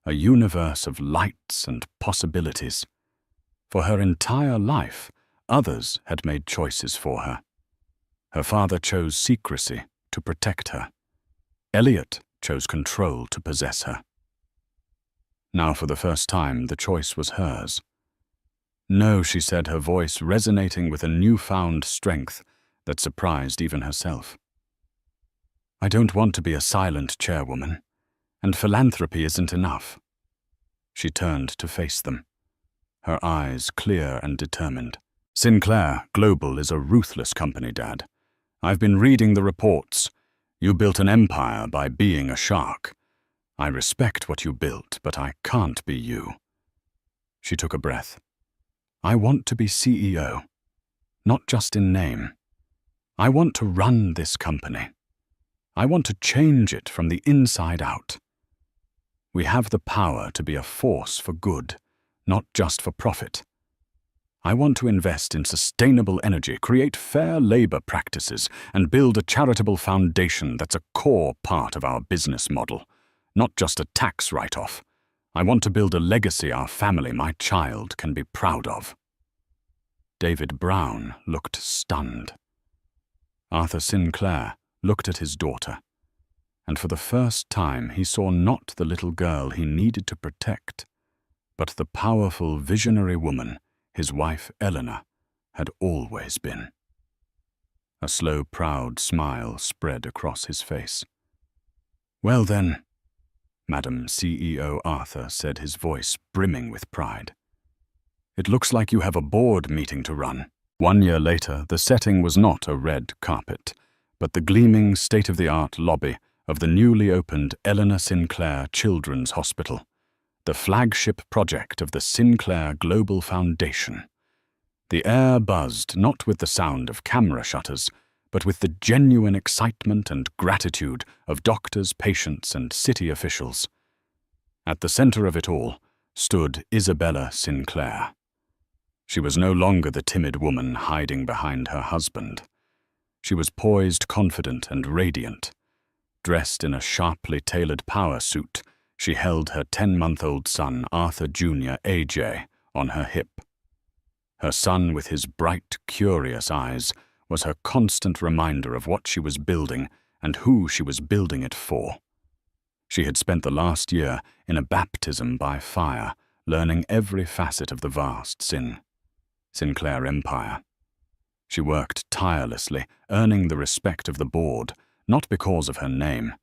a universe of lights and possibilities. For her entire life, others had made choices for her. Her father chose secrecy to protect her. Elliot chose control to possess her. Now, for the first time, the choice was hers. No, she said, her voice resonating with a newfound strength that surprised even herself. I don't want to be a silent chairwoman, and philanthropy isn't enough. She turned to face them, her eyes clear and determined. Sinclair Global is a ruthless company, Dad. I've been reading the reports. You built an empire by being a shark. I respect what you built, but I can't be you. She took a breath. I want to be CEO, not just in name. I want to run this company. I want to change it from the inside out. We have the power to be a force for good, not just for profit. I want to invest in sustainable energy, create fair labor practices, and build a charitable foundation that's a core part of our business model, not just a tax write-off. I want to build a legacy our family, my child, can be proud of." David Brown looked stunned. Arthur Sinclair looked at his daughter, and for the first time he saw not the little girl he needed to protect, but the powerful, visionary woman his wife Eleanor had always been. A slow, proud smile spread across his face. "Well then," Madam CEO Arthur said, his voice brimming with pride, "it looks like you have a board meeting to run." 1 year later, the setting was not a red carpet, but the gleaming state-of-the-art lobby of the newly opened Eleanor Sinclair Children's Hospital, the flagship project of the Sinclair Global Foundation. The air buzzed not with the sound of camera shutters, but with the genuine excitement and gratitude of doctors, patients, and city officials. At the center of it all stood Isabella Sinclair. She was no longer the timid woman hiding behind her husband. She was poised, confident, and radiant. Dressed in a sharply tailored power suit, she held her 10-month-old son, Arthur Jr., AJ, on her hip. Her son, with his bright, curious eyes, was her constant reminder of what she was building and who she was building it for. She had spent the last year in a baptism by fire, learning every facet of the vast Sinclair empire. She worked tirelessly, earning the respect of the board, not because of her name,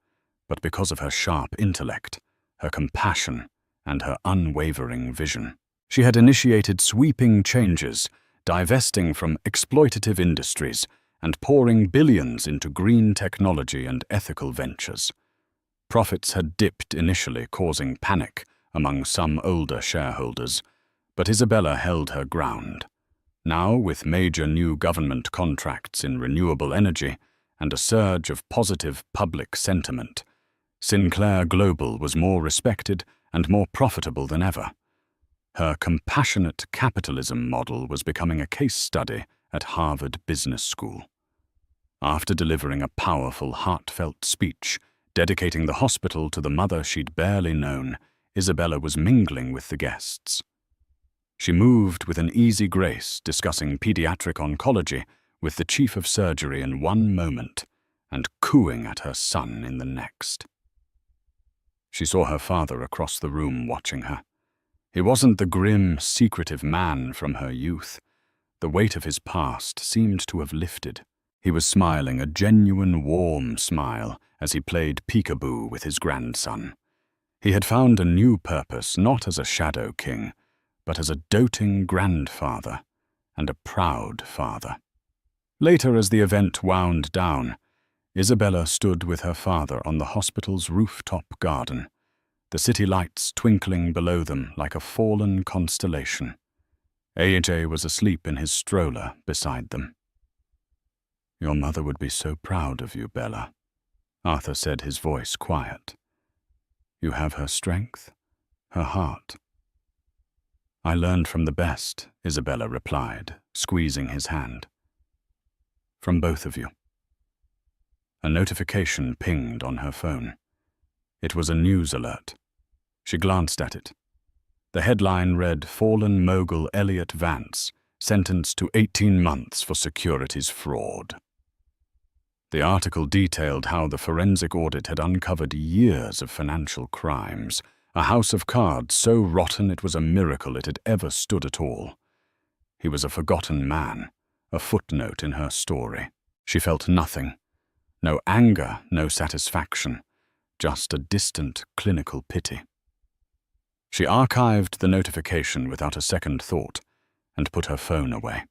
but because of her sharp intellect, her compassion, and her unwavering vision. She had initiated sweeping changes, divesting from exploitative industries and pouring billions into green technology and ethical ventures. Profits had dipped initially, causing panic among some older shareholders, but Isabella held her ground. Now, with major new government contracts in renewable energy and a surge of positive public sentiment, Sinclair Global was more respected and more profitable than ever. Her compassionate capitalism model was becoming a case study at Harvard Business School. After delivering a powerful, heartfelt speech dedicating the hospital to the mother she'd barely known, Isabella was mingling with the guests. She moved with an easy grace, discussing pediatric oncology with the chief of surgery in one moment and cooing at her son in the next. She saw her father across the room watching her. He wasn't the grim, secretive man from her youth. The weight of his past seemed to have lifted. He was smiling, a genuine, warm smile, as he played peekaboo with his grandson. He had found a new purpose, not as a shadow king, but as a doting grandfather and a proud father. Later, as the event wound down, Isabella stood with her father on the hospital's rooftop garden, the city lights twinkling below them like a fallen constellation. AJ was asleep in his stroller beside them. "Your mother would be so proud of you, Bella," Arthur said, his voice quiet. "You have her strength, her heart." "I learned from the best," Isabella replied, squeezing his hand. "From both of you." A notification pinged on her phone. It was a news alert. She glanced at it. The headline read, "Fallen mogul Elliot Vance, sentenced to 18 months for securities fraud." The article detailed how the forensic audit had uncovered years of financial crimes, a house of cards so rotten it was a miracle it had ever stood at all. He was a forgotten man, a footnote in her story. She felt nothing. No anger, no satisfaction, just a distant clinical pity. She archived the notification without a second thought and put her phone away.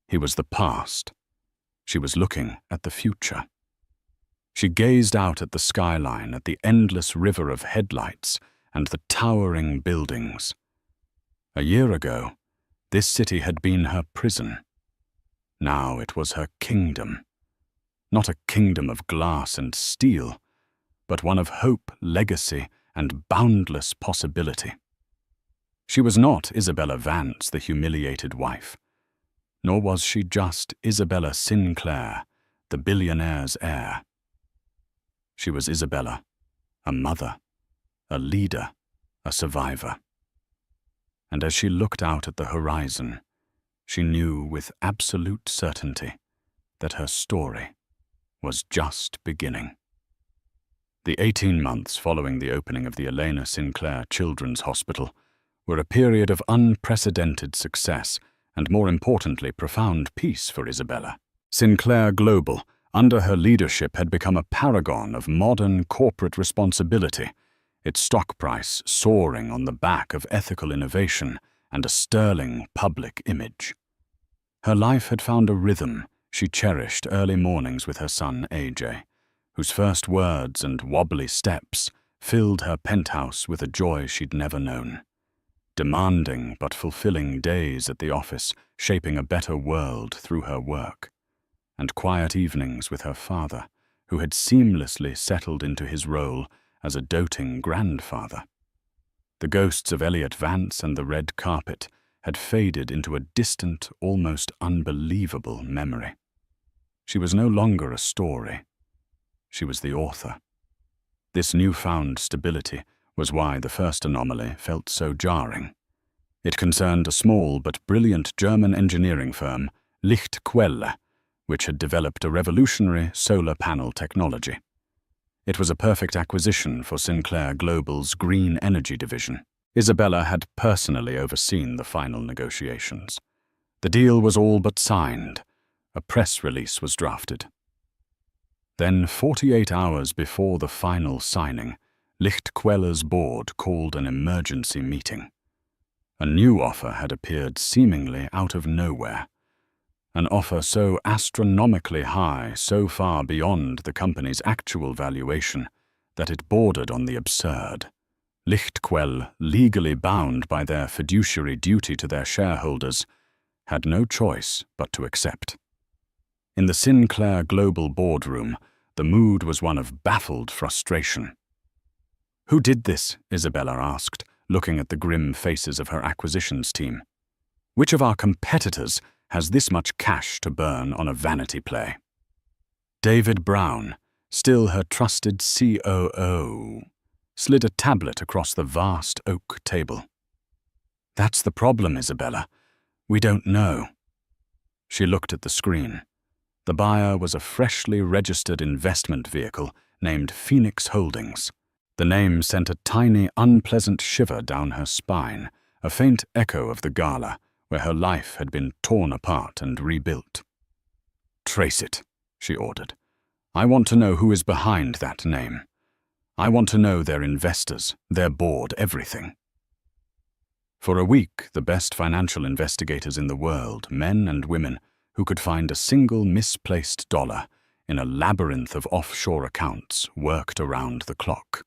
He was the past. She was looking at the future. She gazed out at the skyline, at the endless river of headlights and the towering buildings. A year ago, this city had been her prison. Now it was her kingdom. not a kingdom of glass and steel, but one of hope, legacy, and boundless possibility. She was not Isabella Vance, the humiliated wife, nor was she just Isabella Sinclair, the billionaire's heir. She was Isabella, a mother, a leader, a survivor. And as she looked out at the horizon, she knew with absolute certainty that her story was just beginning. The 18 months following the opening of the Elena Sinclair Children's Hospital were a period of unprecedented success and, more importantly, profound peace for Isabella. Sinclair Global, under her leadership, had become a paragon of modern corporate responsibility, its stock price soaring on the back of ethical innovation and a sterling public image. Her life had found a rhythm. She cherished early mornings with her son AJ, whose first words and wobbly steps filled her penthouse with a joy she'd never known. Demanding but fulfilling days at the office, shaping a better world through her work. And quiet evenings with her father, who had seamlessly settled into his role as a doting grandfather. The ghosts of Elliot Vance and the red carpet had faded into a distant, almost unbelievable memory. She was no longer a story. She was the author. This newfound stability was why the first anomaly felt so jarring. It concerned a small but brilliant German engineering firm, Lichtquelle, which had developed a revolutionary solar panel technology. It was a perfect acquisition for Sinclair Global's green energy division. Isabella had personally overseen the final negotiations. The deal was all but signed. A press release was drafted. Then, 48 hours before the final signing, Lichtquelle's board called an emergency meeting. A new offer had appeared seemingly out of nowhere. An offer so astronomically high, so far beyond the company's actual valuation, that it bordered on the absurd. Lichtquelle, legally bound by their fiduciary duty to their shareholders, had no choice but to accept. In the Sinclair Global boardroom, the mood was one of baffled frustration. "Who did this?" Isabella asked, looking at the grim faces of her acquisitions team. "Which of our competitors has this much cash to burn on a vanity play?" David Brown, still her trusted COO, slid a tablet across the vast oak table. "That's the problem, Isabella. We don't know." She looked at the screen. The buyer was a freshly registered investment vehicle named Phoenix Holdings. The name sent a tiny, unpleasant shiver down her spine, a faint echo of the gala, where her life had been torn apart and rebuilt. "Trace it," she ordered. "I want to know who is behind that name. I want to know their investors, their board, everything." For a week, the best financial investigators in the world, men and women, who could find a single misplaced dollar in a labyrinth of offshore accounts, worked around the clock.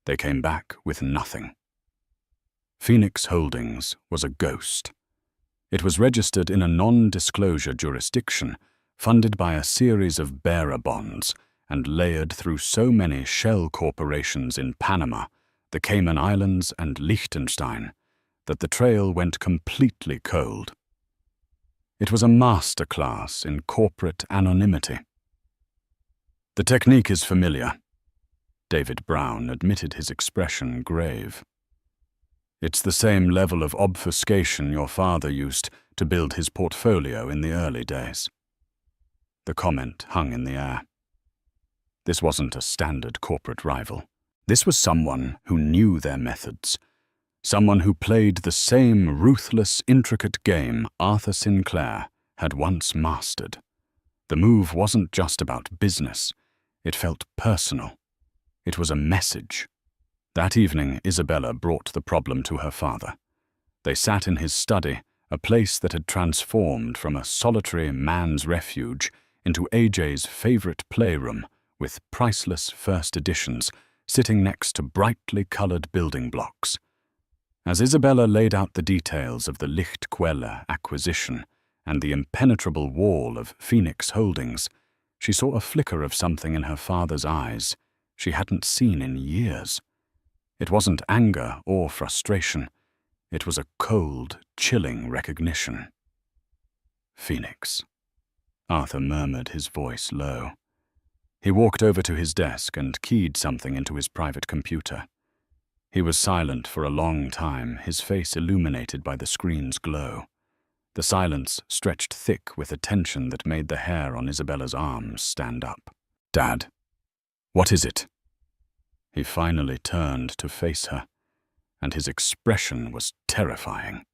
They came back with nothing. Phoenix Holdings was a ghost. It was registered in a non-disclosure jurisdiction, funded by a series of bearer bonds, and layered through so many shell corporations in Panama, the Cayman Islands, and Liechtenstein, that the trail went completely cold. It was a masterclass in corporate anonymity. "The technique is familiar." David Brown admitted, his expression grave. "It's the same level of obfuscation your father used to build his portfolio in the early days." The comment hung in the air. This wasn't a standard corporate rival. This was someone who knew their methods. Someone who played the same ruthless, intricate game Arthur Sinclair had once mastered. The move wasn't just about business. It felt personal. It was a message. That evening, Isabella brought the problem to her father. They sat in his study, a place that had transformed from a solitary man's refuge into AJ's favorite playroom, with priceless first editions sitting next to brightly colored building blocks. As Isabella laid out the details of the Lichtquelle acquisition and the impenetrable wall of Phoenix Holdings, She saw a flicker of something in her father's eyes she hadn't seen in years. It wasn't anger or frustration. It was a cold, chilling recognition. "Phoenix," Arthur murmured, his voice low. He walked over to his desk and keyed something into his private computer. He was silent for a long time, his face illuminated by the screen's glow. The silence stretched thick with a tension that made the hair on Isabella's arms stand up. "Dad, what is it?" He finally turned to face her, and his expression was terrifying.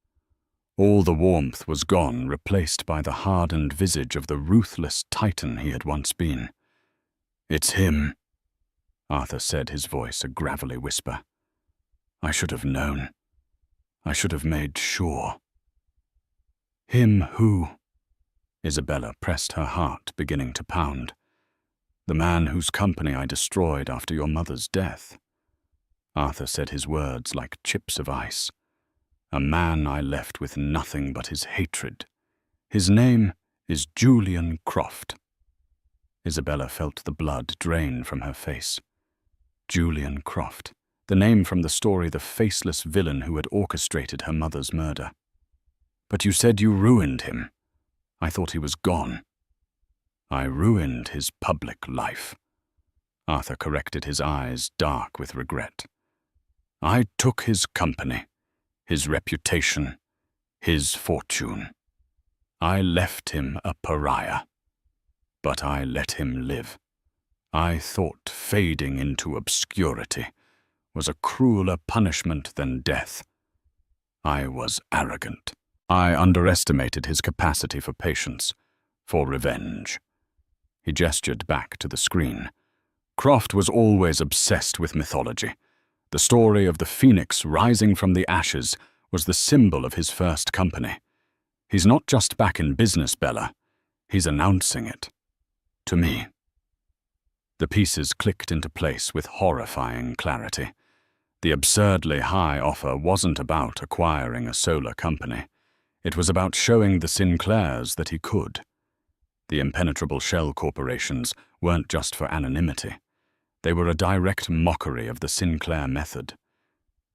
All the warmth was gone, replaced by the hardened visage of the ruthless titan he had once been. "It's him," Arthur said, his voice a gravelly whisper. "I should have known. I should have made sure." "Him who?" Isabella pressed her heart, beginning to pound. "The man whose company I destroyed after your mother's death." Arthur said his words like chips of ice. "A man I left with nothing but his hatred. His name is Julian Croft." Isabella felt the blood drain from her face. Julian Croft, the name from the story, the faceless villain who had orchestrated her mother's murder. "But you said you ruined him. I thought he was gone." "I ruined his public life." Arthur corrected, his eyes dark with regret. "I took his company, his reputation, his fortune. I left him a pariah. But I let him live. I thought fading into obscurity was a crueler punishment than death. I was arrogant. I underestimated his capacity for patience, for revenge." He gestured back to the screen. "Croft was always obsessed with mythology. The story of the phoenix rising from the ashes was the symbol of his first company. He's not just back in business, Bella. He's announcing it. To me." The pieces clicked into place with horrifying clarity. The absurdly high offer wasn't about acquiring a solar company. It was about showing the Sinclairs that he could. The impenetrable shell corporations weren't just for anonymity. They were a direct mockery of the Sinclair method.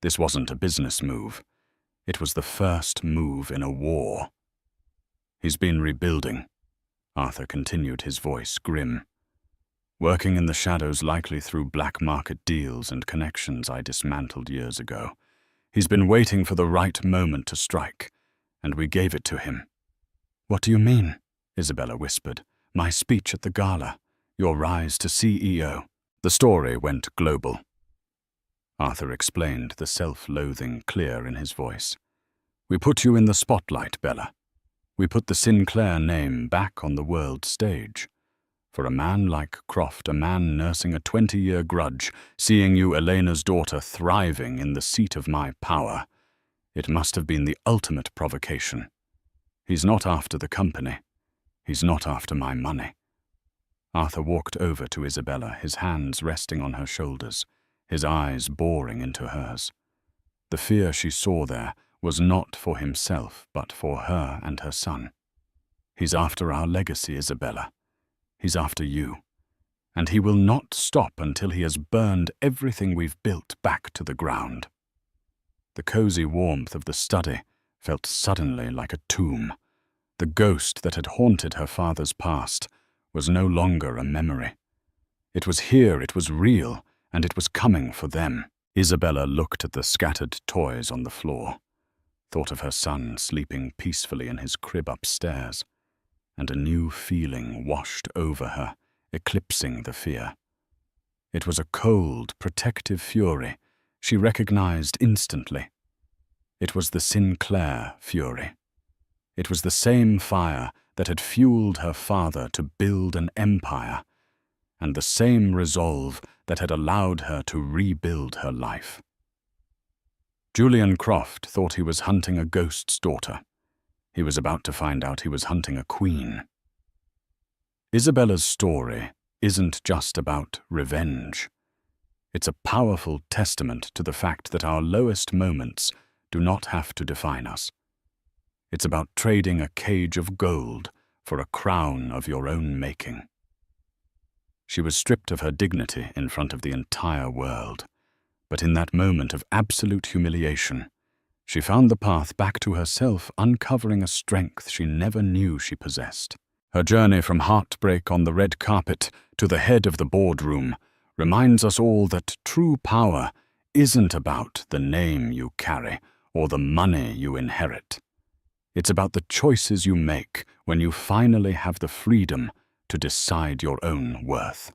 This wasn't a business move. It was the first move in a war. "He's been rebuilding," Arthur continued, his voice grim. "Working in the shadows, likely through black market deals and connections I dismantled years ago. He's been waiting for the right moment to strike, and we gave it to him." "What do you mean?" Isabella whispered. "My speech at the gala, your rise to CEO." "The story went global," Arthur explained, the self-loathing clear in his voice. "We put you in the spotlight, Bella. We put the Sinclair name back on the world stage. For a man like Croft, a man nursing a 20-year grudge, seeing you, Elena's daughter, thriving in the seat of my power, it must have been the ultimate provocation. He's not after the company. He's not after my money." Arthur walked over to Isabella, his hands resting on her shoulders, his eyes boring into hers. The fear she saw there was not for himself, but for her and her son. "He's after our legacy, Isabella. He's after you. And he will not stop until he has burned everything we've built back to the ground." The cozy warmth of the study felt suddenly like a tomb. The ghost that had haunted her father's past was no longer a memory. It was here, it was real, and it was coming for them. Isabella looked at the scattered toys on the floor, thought of her son sleeping peacefully in his crib upstairs, and a new feeling washed over her, eclipsing the fear. It was a cold, protective fury she recognized instantly. It was the Sinclair fury. It was the same fire that had fueled her father to build an empire, and the same resolve that had allowed her to rebuild her life. Julian Croft thought he was hunting a ghost's daughter. He was about to find out he was hunting a queen. Isabella's story isn't just about revenge. It's a powerful testament to the fact that our lowest moments do not have to define us. It's about trading a cage of gold for a crown of your own making. She was stripped of her dignity in front of the entire world. But in that moment of absolute humiliation, she found the path back to herself, uncovering a strength she never knew she possessed. Her journey from heartbreak on the red carpet to the head of the boardroom reminds us all that true power isn't about the name you carry or the money you inherit. It's about the choices you make when you finally have the freedom to decide your own worth.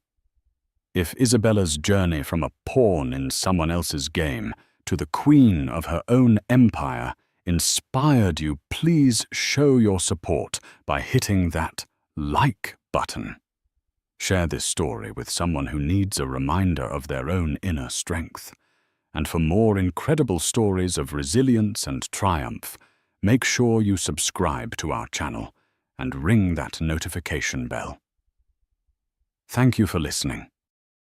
If Isabella's journey from a pawn in someone else's game to the queen of her own empire inspired you, please show your support by hitting that like button. Share this story with someone who needs a reminder of their own inner strength. And for more incredible stories of resilience and triumph, make sure you subscribe to our channel and ring that notification bell. Thank you for listening.